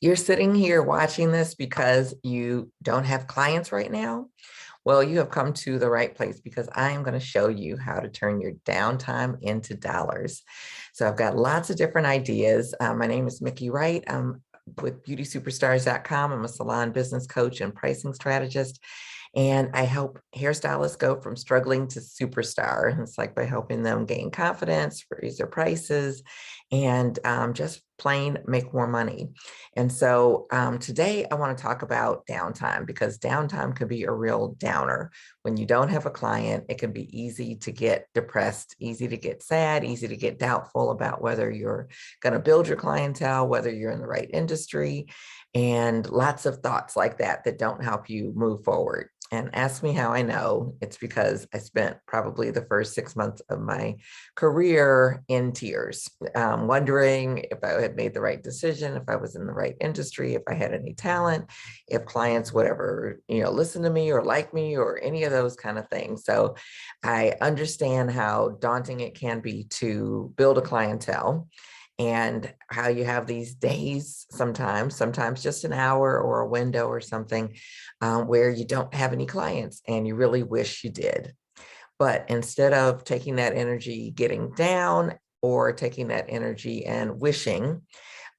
You're sitting here watching this because you don't have clients right now. Well, you have come to the right place because I am going to show you how to turn your downtime into dollars. So I've got lots of different ideas. My name is Mickey Wright. I'm with beautysuperstars.com. I'm a salon business coach and pricing strategist. And I help hairstylists go from struggling to superstar. And it's like by helping them gain confidence, raise their prices, and just plain make more money. And so today I want to talk about downtime because downtime can be a real downer. When you don't have a client, it can be easy to get depressed, easy to get sad, easy to get doubtful about whether you're going to build your clientele, whether you're in the right industry, and lots of thoughts like that that don't help you move forward. And ask me how I know. It's because I spent probably the first 6 months of my career in tears, wondering if I had made the right decision, if I was in the right industry, if I had any talent, if clients would ever, listen to me or like me or any of those kind of things. So I understand how daunting it can be to build a clientele, and how you have these days sometimes just an hour or a window or something where you don't have any clients and you really wish you did. But instead of taking that energy getting down, or taking that energy and wishing,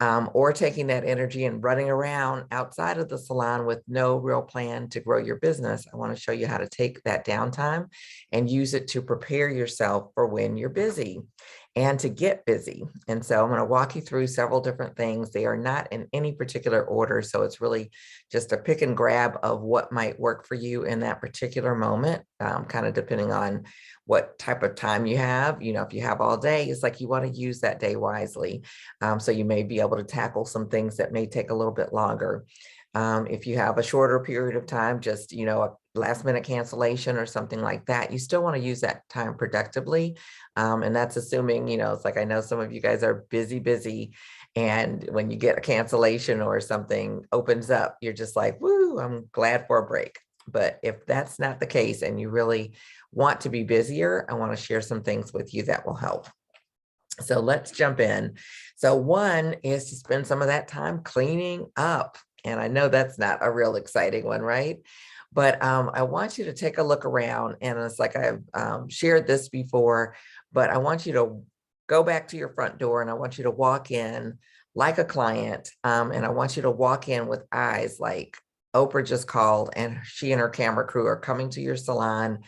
or taking that energy and running around outside of the salon with no real plan to grow your business, I want to show you how to take that downtime and use it to prepare yourself for when you're busy and to get busy. And so I'm going to walk you through several different things. They are not in any particular order. So it's really just a pick and grab of what might work for you in that particular moment, kind of depending on what type of time you have. If you have all day, it's like you want to use that day wisely. So you may be able to tackle some things that may take a little bit longer. If you have a shorter period of time, just, a last minute cancellation or something like that, you still want to use that time productively. And that's assuming, it's like, I know some of you guys are busy. And when you get a cancellation or something opens up, you're just like, woo, I'm glad for a break. But if that's not the case and you really want to be busier, I want to share some things with you that will help. So let's jump in. So one is to spend some of that time cleaning up. And I know that's not a real exciting one, right? But I want you to take a look around, and it's like I've shared this before, but I want you to go back to your front door and I want you to walk in like a client. And I want you to walk in with eyes like Oprah just called and she and her camera crew are coming to your salon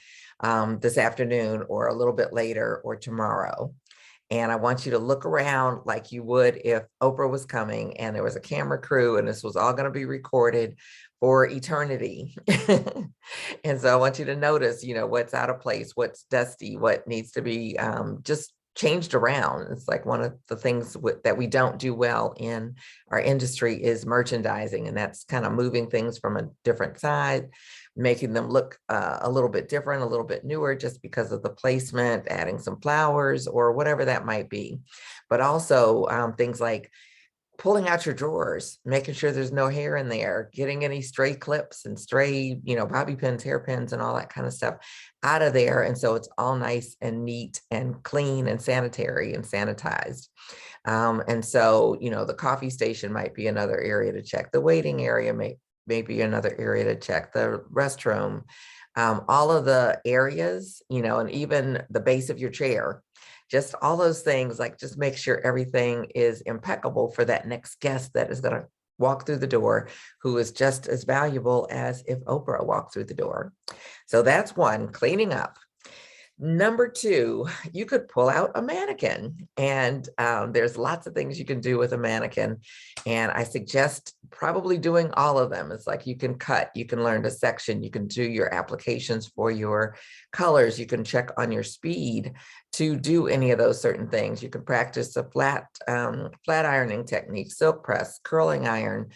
this afternoon or a little bit later or tomorrow. And I want you to look around like you would if Oprah was coming and there was a camera crew and this was all going to be recorded for eternity. And so I want you to notice, what's out of place, what's dusty, what needs to be just changed around. It's like one of the things that we don't do well in our industry is merchandising. And that's kind of moving things from a different side, making them look a little bit different, a little bit newer, just because of the placement, adding some flowers or whatever that might be. But also things like pulling out your drawers, making sure there's no hair in there, getting any stray clips and stray, bobby pins, hairpins, and all that kind of stuff out of there. And so it's all nice and neat and clean and sanitary and sanitized. And so, the coffee station might be another area to check. The waiting area may be another area to check. The restroom, all of the areas, and even the base of your chair. Just all those things, like just make sure everything is impeccable for that next guest that is going to walk through the door, who is just as valuable as if Oprah walked through the door. So that's one, cleaning up. Number two, you could pull out a mannequin, and there's lots of things you can do with a mannequin. And I suggest probably doing all of them. It's like you can cut, you can learn to section, you can do your applications for your colors, you can check on your speed to do any of those certain things. You can practice a flat ironing technique, silk press, curling iron,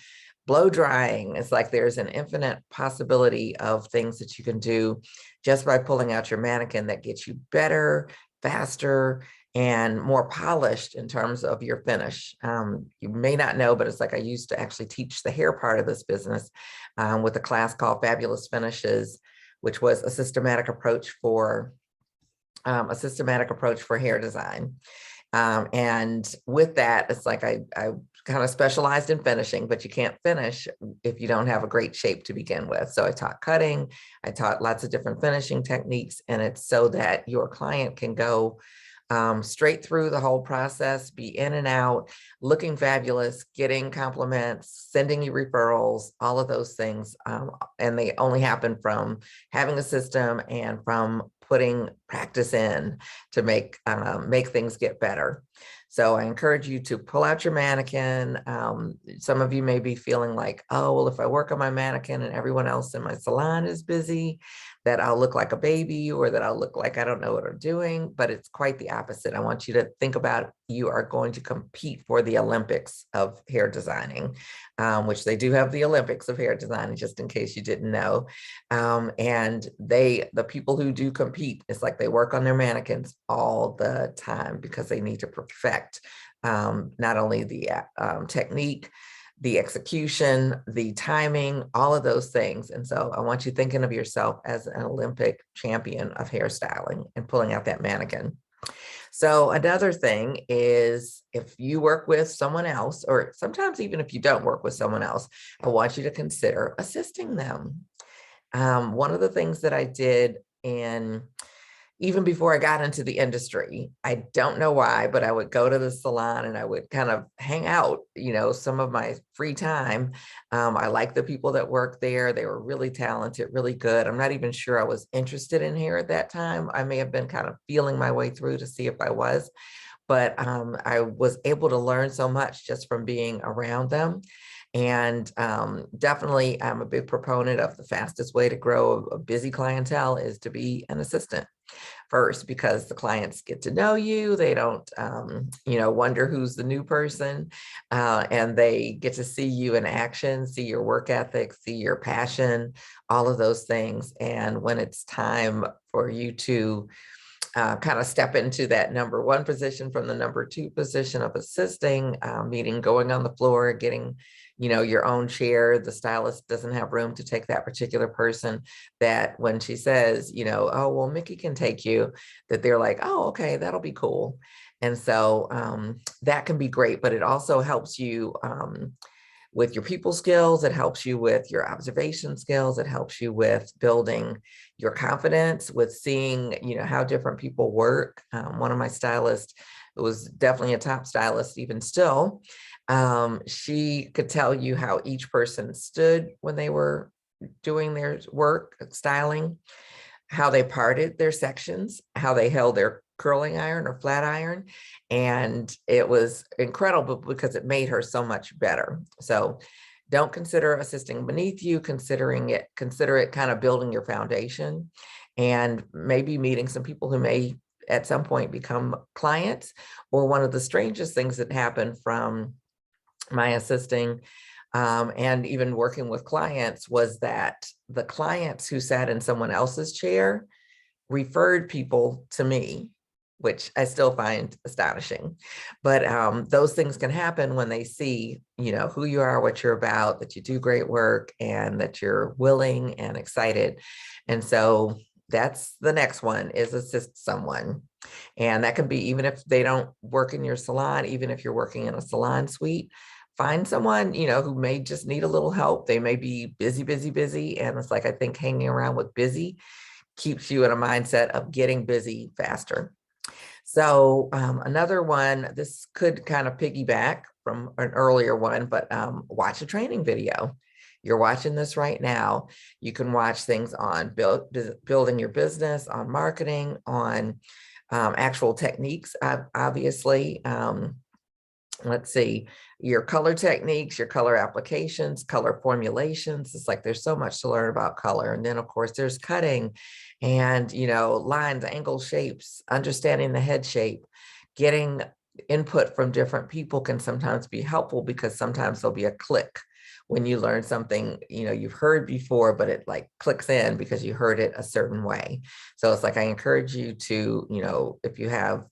blow drying. It's like there's an infinite possibility of things that you can do just by pulling out your mannequin that gets you better, faster, and more polished in terms of your finish. You may not know, but it's like I used to actually teach the hair part of this business with a class called Fabulous Finishes, which was a systematic approach for hair design. And with that, it's like I kind of specialized in finishing, but you can't finish if you don't have a great shape to begin with. So I taught cutting, I taught lots of different finishing techniques, and it's so that your client can go straight through the whole process, be in and out, looking fabulous, getting compliments, sending you referrals, all of those things. And they only happen from having a system and from putting practice in to make things get better. So I encourage you to pull out your mannequin. Some of you may be feeling like, oh, well, if I work on my mannequin and everyone else in my salon is busy, that I'll look like a baby or that I'll look like I don't know what I'm doing, but it's quite the opposite. I want you to think about you are going to compete for the Olympics of hair designing, which they do have the Olympics of hair designing, just in case you didn't know. And the people who do compete, it's like they work on their mannequins all the time because they need to perfect not only the technique, the execution, the timing, all of those things. And so I want you thinking of yourself as an Olympic champion of hairstyling and pulling out that mannequin. So another thing is if you work with someone else, or sometimes even if you don't work with someone else, I want you to consider assisting them. One of the things that I did even before I got into the industry, I don't know why, but I would go to the salon and I would kind of hang out, some of my free time. I like the people that work there. They were really talented, really good. I'm not even sure I was interested in hair at that time. I may have been kind of feeling my way through to see if I was, but I was able to learn so much just from being around them. And definitely, I'm a big proponent of the fastest way to grow a busy clientele is to be an assistant first, because the clients get to know you. They don't, wonder who's the new person, and they get to see you in action, see your work ethic, see your passion, all of those things. And when it's time for you to kind of step into that number one position from the number two position of assisting, meaning going on the floor, getting, your own chair. The stylist doesn't have room to take that particular person, that when she says, oh, well, Mickey can take you, that they're like, oh, okay, that'll be cool. And so that can be great, but it also helps you with your people skills. It helps you with your observation skills. It helps you with building your confidence, with seeing, how different people work. One of my stylists, who was definitely a top stylist, even still, she could tell you how each person stood when they were doing their work, styling, how they parted their sections, how they held their curling iron or flat iron. And it was incredible because it made her so much better. So don't consider assisting beneath you, consider it kind of building your foundation, and maybe meeting some people who may at some point become clients. Or one of the strangest things that happened from my assisting and even working with clients was that the clients who sat in someone else's chair referred people to me, which I still find astonishing. But those things can happen when they see, who you are, what you're about, that you do great work, and that you're willing and excited. And so that's the next one, is assist someone. And that can be, even if they don't work in your salon, even if you're working in a salon suite, find someone, who may just need a little help. They may be busy, busy, busy. And it's like, I think hanging around with busy keeps you in a mindset of getting busy faster. So another one, this could kind of piggyback from an earlier one, but watch a training video. You're watching this right now. You can watch things on building your business, on marketing, on actual techniques, obviously. Let's see, your color techniques, your color applications, color formulations. It's like there's so much to learn about color. And then, of course, there's cutting and, lines, angles, shapes, understanding the head shape. Getting input from different people can sometimes be helpful, because sometimes there'll be a click when you learn something, you've heard before, but it like clicks in because you heard it a certain way. So it's like, I encourage you to, if you have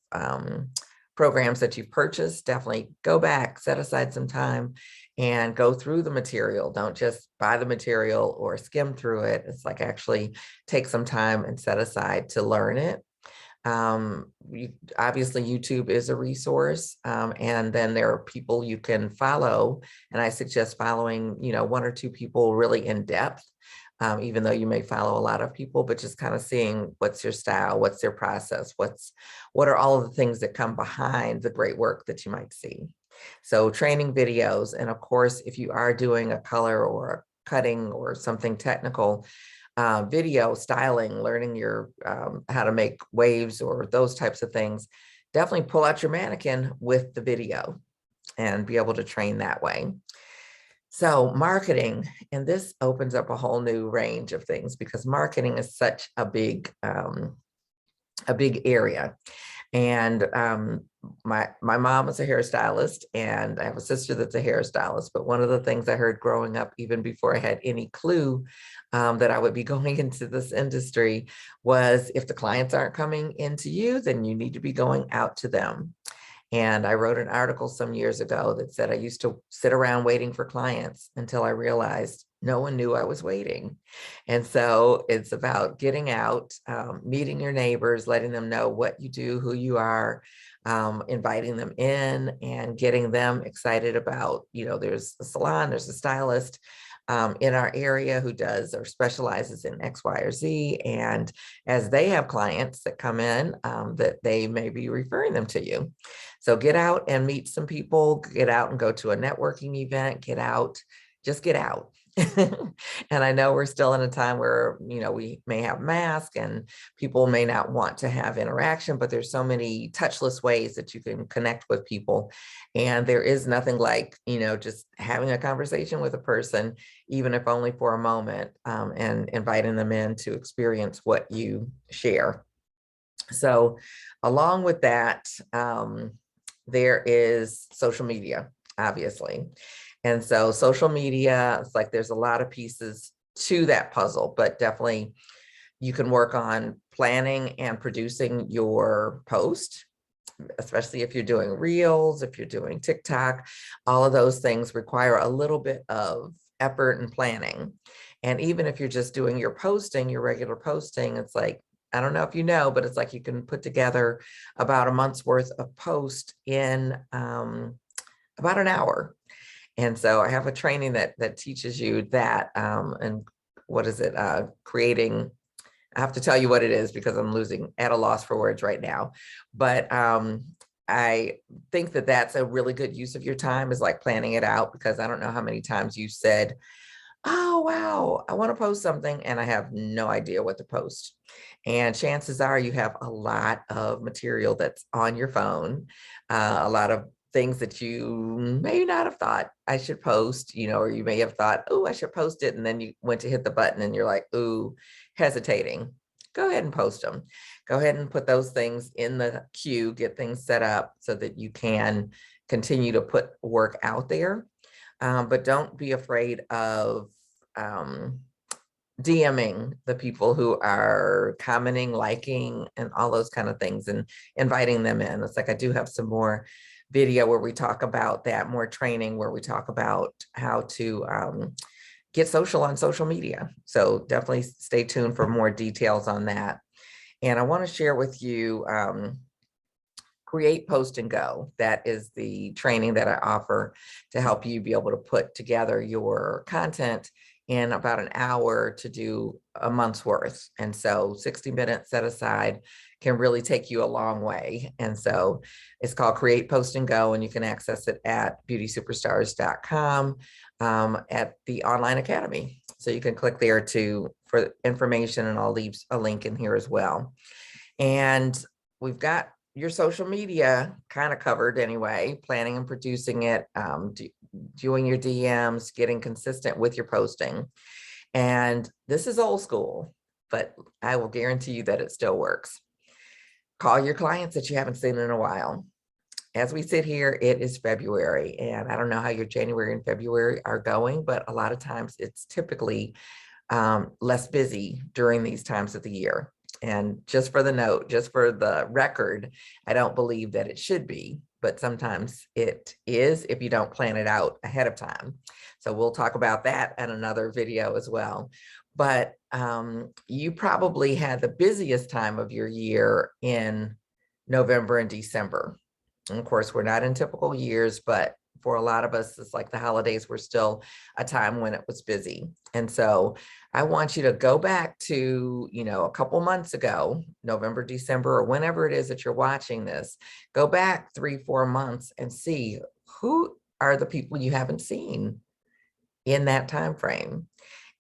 programs that you've purchased, definitely go back, set aside some time and go through the material. Don't just buy the material or skim through it. It's like, actually take some time and set aside to learn it. Obviously, YouTube is a resource, and then there are people you can follow, and I suggest following, one or two people really in depth, even though you may follow a lot of people, but just kind of seeing what's your style, what's their process, what are all of the things that come behind the great work that you might see. So training videos, and of course, if you are doing a color or a cutting or something technical, video styling, learning your how to make waves or those types of things, definitely pull out your mannequin with the video and be able to train that way. So marketing, and this opens up a whole new range of things because marketing is such a big area. And my mom is a hairstylist, and I have a sister that's a hairstylist. But one of the things I heard growing up, even before I had any clue that I would be going into this industry, was if the clients aren't coming into you, then you need to be going out to them. And I wrote an article some years ago that said I used to sit around waiting for clients until I realized no one knew I was waiting. And so it's about getting out, meeting your neighbors, letting them know what you do, who you are, inviting them in and getting them excited about, there's a salon, there's a stylist in our area who does or specializes in X, Y, or Z. And as they have clients that come in, that they may be referring them to you. So get out and meet some people, get out and go to a networking event, just get out. And I know we're still in a time where, we may have masks and people may not want to have interaction, but there's so many touchless ways that you can connect with people. And there is nothing like, just having a conversation with a person, even if only for a moment, and inviting them in to experience what you share. So along with that, there is social media, obviously. And so social media, it's like there's a lot of pieces to that puzzle, but definitely you can work on planning and producing your post, especially if you're doing reels, if you're doing TikTok. All of those things require a little bit of effort and planning. And even if you're just doing your posting, your regular posting, it's like, I don't know if you know, but it's like you can put together about a month's worth of post in about an hour. And so I have a training that teaches you that, and what is it, creating, I have to tell you what it is because I'm losing at a loss for words right now. But I think that that's a really good use of your time, is like planning it out, because I don't know how many times you said, oh, wow, I want to post something and I have no idea what to post. And chances are you have a lot of material that's on your phone, a lot of things that you may not have thought I should post, or you may have thought, oh, I should post it. And then you went to hit the button and you're like, ooh, hesitating. Go ahead and post them. Go ahead and put those things in the queue, get things set up so that you can continue to put work out there. But don't be afraid of DMing the people who are commenting, liking, and all those kind of things, and inviting them in. It's like I do have some more video where we talk about that, more training where we talk about how to get social on social media. So definitely stay tuned for more details on that. And I want to share with you Create, Post, and Go. That is the training that I offer to help you be able to put together your content in about an hour to do a month's worth. And so 60 minutes set aside can really take you a long way. And so it's called Create, Post, and Go, and you can access it at beautysuperstars.com at the online academy. So you can click there for information, and I'll leave a link in here as well. And we've got your social media kind of covered anyway, planning and producing it, doing your DMs, getting consistent with your posting. And this is old school, but I will guarantee you that it still works. Call your clients that you haven't seen in a while. As we sit here, it is February, and I don't know how your January and February are going, but a lot of times it's typically less busy during these times of the year. And just for the note, just for the record, I don't believe that it should be, but sometimes it is if you don't plan it out ahead of time. So we'll talk about that in another video as well. but you probably had the busiest time of your year in November and December. And of course, we're not in typical years, but for a lot of us, it's like the holidays were still a time when it was busy. And so I want you to go back to, a couple months ago, November, December, or whenever it is that you're watching this, go back 3-4 months and see who are the people you haven't seen in that time frame,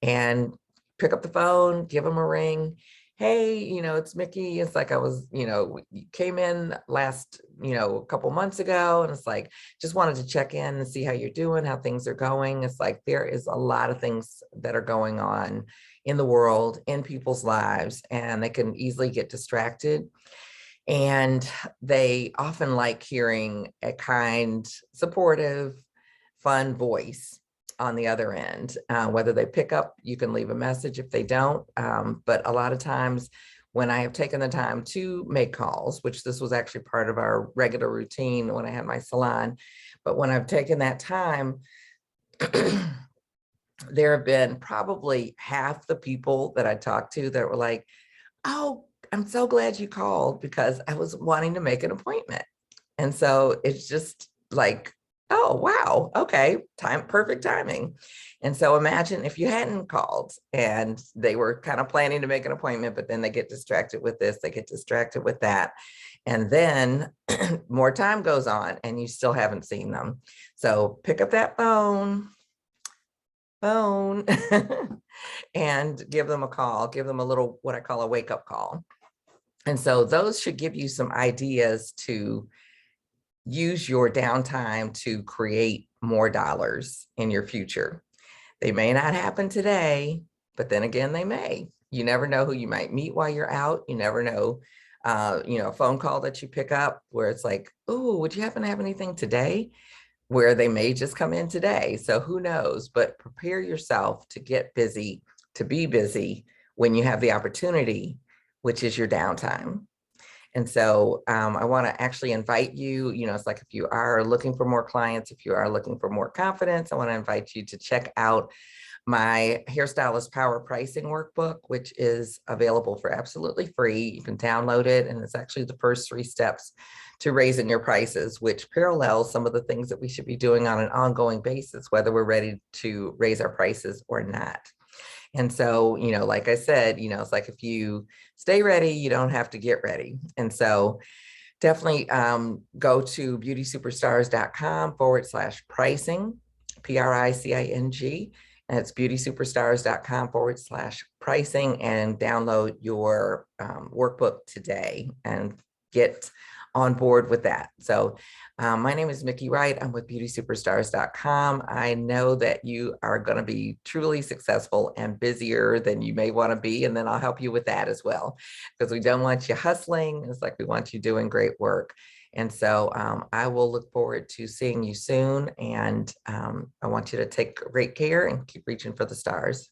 and pick up the phone, give them a ring. Hey, it's Mickey. It's like I was, you came in last, a couple months ago, and it's like, just wanted to check in and see how you're doing, how things are going. It's like, there is a lot of things that are going on in the world, in people's lives, and they can easily get distracted. And they often like hearing a kind, supportive, fun voice on the other end. Whether they pick up, you can leave a message if they don't. But a lot of times when I have taken the time to make calls, which this was actually part of our regular routine when I had my salon, but when I've taken that time, there have been probably half the people that I talked to that were like, oh, I'm so glad you called because I was wanting to make an appointment. And so it's just like, oh, wow. Okay. Perfect timing. And so imagine if you hadn't called and they were kind of planning to make an appointment, but then they get distracted with this, they get distracted with that. And then more time goes on and you still haven't seen them. So pick up that phone and give them a call, give them a little, what I call a wake up call. And so those should give you some ideas to use your downtime to create more dollars in your future. They may not happen today, but then again, they may. You never know who you might meet while you're out. You never know, a phone call that you pick up where it's like, oh, would you happen to have anything today? Where they may just come in today. So who knows, but prepare yourself to get busy, to be busy when you have the opportunity, which is your downtime. And so I want to actually invite you, it's like if you are looking for more clients, if you are looking for more confidence, I want to invite you to check out my Hairstylist Power Pricing Workbook, which is available for absolutely free. You can download it, and it's actually the first 3 steps to raising your prices, which parallels some of the things that we should be doing on an ongoing basis, whether we're ready to raise our prices or not. And so, like I said, it's like if you stay ready, you don't have to get ready. And so definitely go to beautysuperstars.com/pricing, PRICING. And it's beautysuperstars.com/pricing, and download your workbook today and get on board with that. So my name is Mickey Wright. I'm with beautysuperstars.com. I know that you are going to be truly successful and busier than you may want to be. And then I'll help you with that as well, because we don't want you hustling. It's like we want you doing great work. And so I will look forward to seeing you soon. And I want you to take great care and keep reaching for the stars.